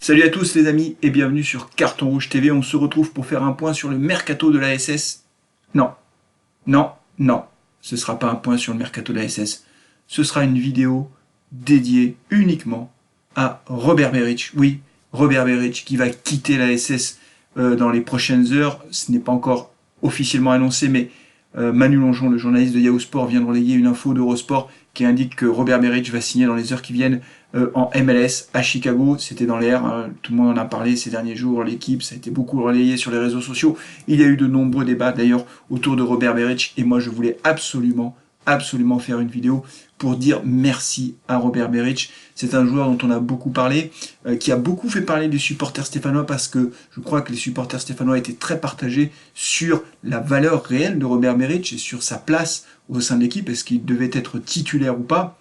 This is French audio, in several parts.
Salut à tous les amis et bienvenue sur Carton Rouge TV. On se retrouve pour faire un point sur le mercato de la SS. Non, non, non, ce ne sera pas un point sur le mercato de la SS. Ce sera une vidéo dédiée uniquement à Robert Berić. Oui, Robert Berić qui va quitter la SS dans les prochaines heures. Ce n'est pas encore officiellement annoncé, mais Manu Longeon, le journaliste de Yahoo Sport, vient de relayer une info d'Eurosport qui indique que Robert Berić va signer dans les heures qui viennent en MLS à Chicago. C'était dans l'air, hein, tout le monde en a parlé ces derniers jours, l'équipe, ça a été beaucoup relayé sur les réseaux sociaux. Il y a eu de nombreux débats d'ailleurs autour de Robert Berić et moi je voulais absolument faire une vidéo pour dire merci à Robert Berić. C'est un joueur dont on a beaucoup parlé, qui a beaucoup fait parler des supporters stéphanois parce que je crois que les supporters stéphanois étaient très partagés sur la valeur réelle de Robert Berić et sur sa place au sein de l'équipe. Est-ce qu'il devait être titulaire ou pas?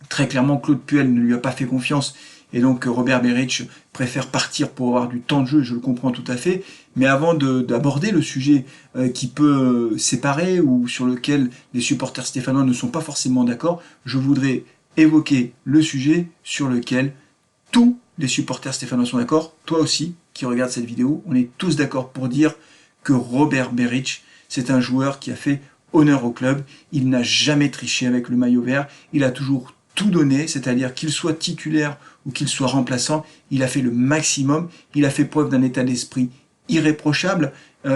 Très clairement, Claude Puel ne lui a pas fait confiance et donc Robert Berić préfère partir pour avoir du temps de jeu, je le comprends tout à fait. Mais avant d'aborder le sujet qui peut séparer ou sur lequel les supporters stéphanois ne sont pas forcément d'accord, je voudrais évoquer le sujet sur lequel tous les supporters stéphanois sont d'accord, toi aussi qui regardes cette vidéo, on est tous d'accord pour dire que Robert Berić, c'est un joueur qui a fait honneur au club, il n'a jamais triché avec le maillot vert, il a toujours tout donné, c'est-à-dire qu'il soit titulaire ou qu'il soit remplaçant, il a fait le maximum, il a fait preuve d'un état d'esprit irréprochable,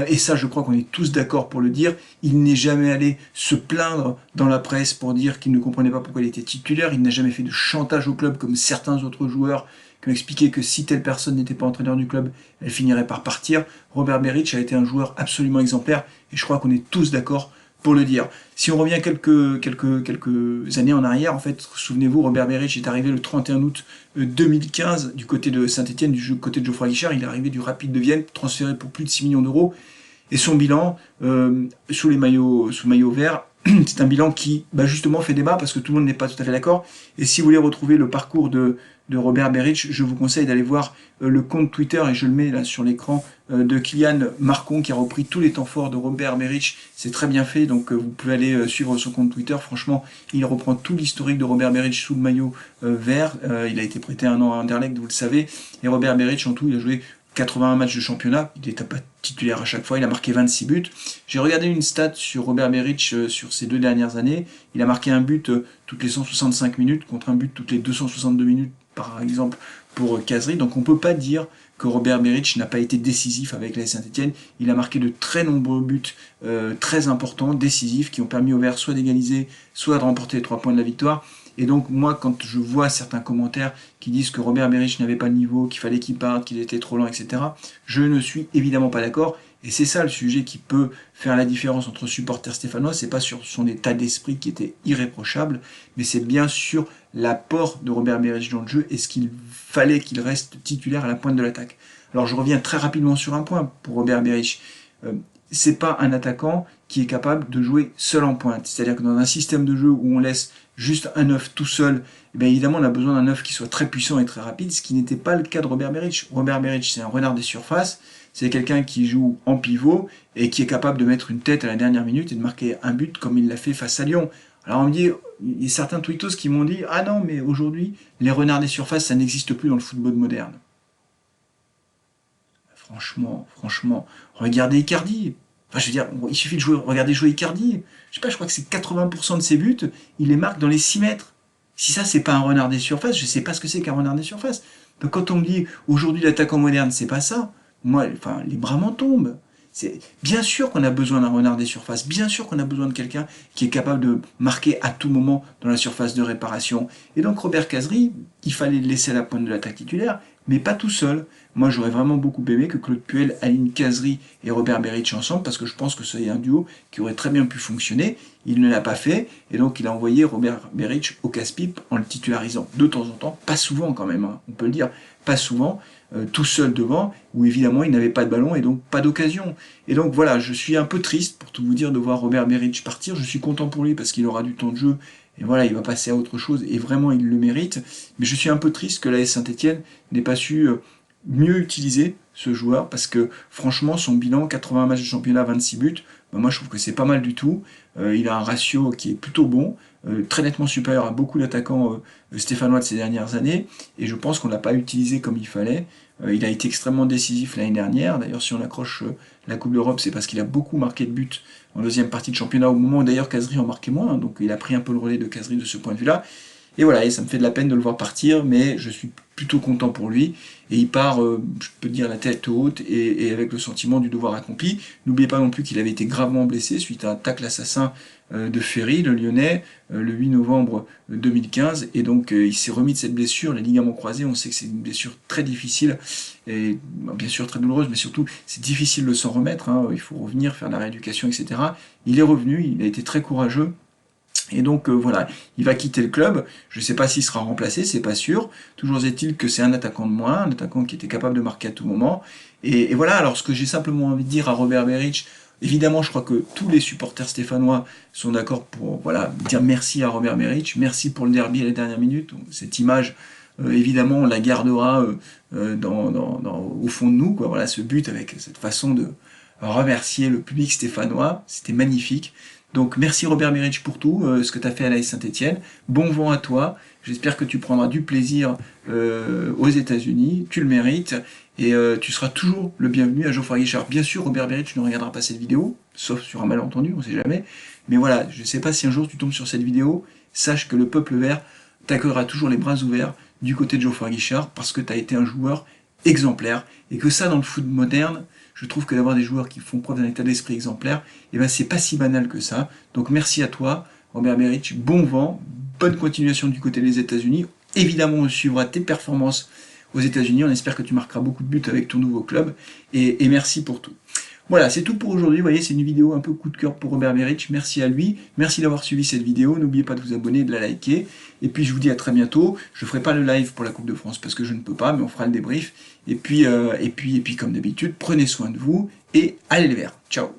et ça je crois qu'on est tous d'accord pour le dire, il n'est jamais allé se plaindre dans la presse pour dire qu'il ne comprenait pas pourquoi il était titulaire, il n'a jamais fait de chantage au club comme certains autres joueurs qui ont expliqué que si telle personne n'était pas entraîneur du club, elle finirait par partir. Robert Berić a été un joueur absolument exemplaire, et je crois qu'on est tous d'accord pour le dire. Si on revient quelques années en arrière, en fait, souvenez-vous, Robert Berić est arrivé le 31 août 2015 du côté de Saint-Etienne, du côté de Geoffroy Guichard. Il est arrivé du Rapide de Vienne, transféré pour plus de 6 millions d'euros. Et son bilan, sous maillot vert, c'est un bilan qui, justement, fait débat parce que tout le monde n'est pas tout à fait d'accord. Et si vous voulez retrouver le parcours de Robert Berić, je vous conseille d'aller voir le compte Twitter, et je le mets là sur l'écran, de Kylian Marcon, qui a repris tous les temps forts de Robert Berić. C'est très bien fait, donc vous pouvez aller suivre son compte Twitter. Franchement, il reprend tout l'historique de Robert Berić sous le maillot vert. Il a été prêté un an à Anderlecht, vous le savez. Et Robert Berić, en tout, il a joué 81 matchs de championnat, il n'était pas titulaire à chaque fois, il a marqué 26 buts. J'ai regardé une stat sur Robert Berić sur ces 2 dernières années, il a marqué un but toutes les 165 minutes, contre un but toutes les 262 minutes par exemple pour Khazri, donc on ne peut pas dire que Robert Berić n'a pas été décisif avec la Saint-Etienne, il a marqué de très nombreux buts très importants, décisifs, qui ont permis au Vert soit d'égaliser, soit de remporter les 3 points de la victoire. Et donc moi, quand je vois certains commentaires qui disent que Robert Berić n'avait pas de niveau, qu'il fallait qu'il parte, qu'il était trop lent, etc., je ne suis évidemment pas d'accord. Et c'est ça le sujet qui peut faire la différence entre supporters stéphanois. C'est pas sur son état d'esprit qui était irréprochable, mais c'est bien sur l'apport de Robert Berić dans le jeu et ce qu'il fallait qu'il reste titulaire à la pointe de l'attaque. Alors je reviens très rapidement sur un point pour Robert Berić. C'est pas un attaquant qui est capable de jouer seul en pointe. C'est-à-dire que dans un système de jeu où on laisse juste un œuf tout seul, évidemment on a besoin d'un œuf qui soit très puissant et très rapide, ce qui n'était pas le cas de Robert Berić. Robert Berić, c'est un renard des surfaces, c'est quelqu'un qui joue en pivot et qui est capable de mettre une tête à la dernière minute et de marquer un but comme il l'a fait face à Lyon. Alors on me dit, il y a certains tweetos qui m'ont dit « Ah non, mais aujourd'hui, les renards des surfaces, ça n'existe plus dans le football moderne. » Franchement, regardez Icardi. Enfin, je veux dire, il suffit de regarder jouer Icardi. Je sais pas, je crois que c'est 80% de ses buts, il les marque dans les 6 mètres. Si ça, c'est pas un renard des surfaces, je sais pas ce que c'est qu'un renard des surfaces. Donc quand on me dit, aujourd'hui, l'attaquant moderne, c'est pas ça, moi, les bras m'en tombent. Bien sûr qu'on a besoin d'un renard des surfaces, bien sûr qu'on a besoin de quelqu'un qui est capable de marquer à tout moment dans la surface de réparation. Et donc Robert Khazri, il fallait le laisser à la pointe de l'attaque titulaire, mais pas tout seul. Moi j'aurais vraiment beaucoup aimé que Claude Puel aligne Khazri et Robert Berić ensemble, parce que je pense que c'est un duo qui aurait très bien pu fonctionner. Il ne l'a pas fait, et donc il a envoyé Robert Berić au casse-pipe en le titularisant de temps en temps, pas souvent quand même, hein, on peut le dire, pas souvent, tout seul devant, où évidemment il n'avait pas de ballon et donc pas d'occasion. Et donc voilà, je suis un peu triste, pour tout vous dire, de voir Robert Berić partir. Je suis content pour lui parce qu'il aura du temps de jeu, et voilà, il va passer à autre chose, et vraiment il le mérite. Mais je suis un peu triste que l'AS Saint-Etienne n'ait pas su mieux utiliser ce joueur, parce que franchement, son bilan, 80 matchs de championnat, 26 buts, ben moi je trouve que c'est pas mal du tout. Il a un ratio qui est plutôt bon, très nettement supérieur à beaucoup d'attaquants stéphanois de ces dernières années, et je pense qu'on ne l'a pas utilisé comme il fallait. Il a été extrêmement décisif l'année dernière. D'ailleurs, si on accroche la Coupe d'Europe, c'est parce qu'il a beaucoup marqué de buts en deuxième partie de championnat, au moment où d'ailleurs Kazri en marquait moins, hein, donc il a pris un peu le relais de Kazri de ce point de vue-là. Et voilà, et ça me fait de la peine de le voir partir, mais je suis plutôt content pour lui. Et il part, je peux dire, la tête haute et avec le sentiment du devoir accompli. N'oubliez pas non plus qu'il avait été gravement blessé suite à un tacle assassin de Ferry, le Lyonnais, le 8 novembre 2015. Et donc il s'est remis de cette blessure, les ligaments croisés. On sait que c'est une blessure très difficile, et bien sûr très douloureuse, mais surtout c'est difficile de s'en remettre. Hein. Il faut revenir, faire de la rééducation, etc. Il est revenu, il a été très courageux. Et donc voilà, il va quitter le club. Je ne sais pas s'il sera remplacé, c'est pas sûr. Toujours est-il que c'est un attaquant de moins, un attaquant qui était capable de marquer à tout moment. Et voilà, alors ce que j'ai simplement envie de dire à Robert Berić, évidemment je crois que tous les supporters stéphanois sont d'accord pour voilà, dire merci à Robert Berić, merci pour le derby à la dernière minute. Cette image, évidemment, on la gardera au fond de nous, quoi. Voilà, ce but avec cette façon de remercier le public stéphanois, c'était magnifique. Donc merci Robert Berić pour tout, ce que tu as fait à l'AS Saint-Etienne. Bon vent à toi, j'espère que tu prendras du plaisir aux États-Unis, tu le mérites, et tu seras toujours le bienvenu à Geoffroy Guichard. Bien sûr, Robert Berić ne regardera pas cette vidéo, sauf sur un malentendu, on ne sait jamais, mais voilà, je ne sais pas si un jour tu tombes sur cette vidéo, sache que le peuple vert t'accueillera toujours les bras ouverts du côté de Geoffroy Guichard, parce que tu as été un joueur exemplaire, et que ça, dans le foot moderne, je trouve que d'avoir des joueurs qui font preuve d'un état d'esprit exemplaire, eh ben c'est pas si banal que ça. Donc merci à toi, Robert Berić, bon vent, bonne continuation du côté des États-Unis. Évidemment, on suivra tes performances aux États-Unis. On espère que tu marqueras beaucoup de buts avec ton nouveau club. Et merci pour tout. Voilà, c'est tout pour aujourd'hui. Vous voyez, c'est une vidéo un peu coup de cœur pour Robert Berić. Merci à lui. Merci d'avoir suivi cette vidéo. N'oubliez pas de vous abonner et de la liker. Et puis, je vous dis à très bientôt. Je ne ferai pas le live pour la Coupe de France parce que je ne peux pas, mais on fera le débrief. Et puis comme d'habitude, prenez soin de vous et allez les Verts. Ciao.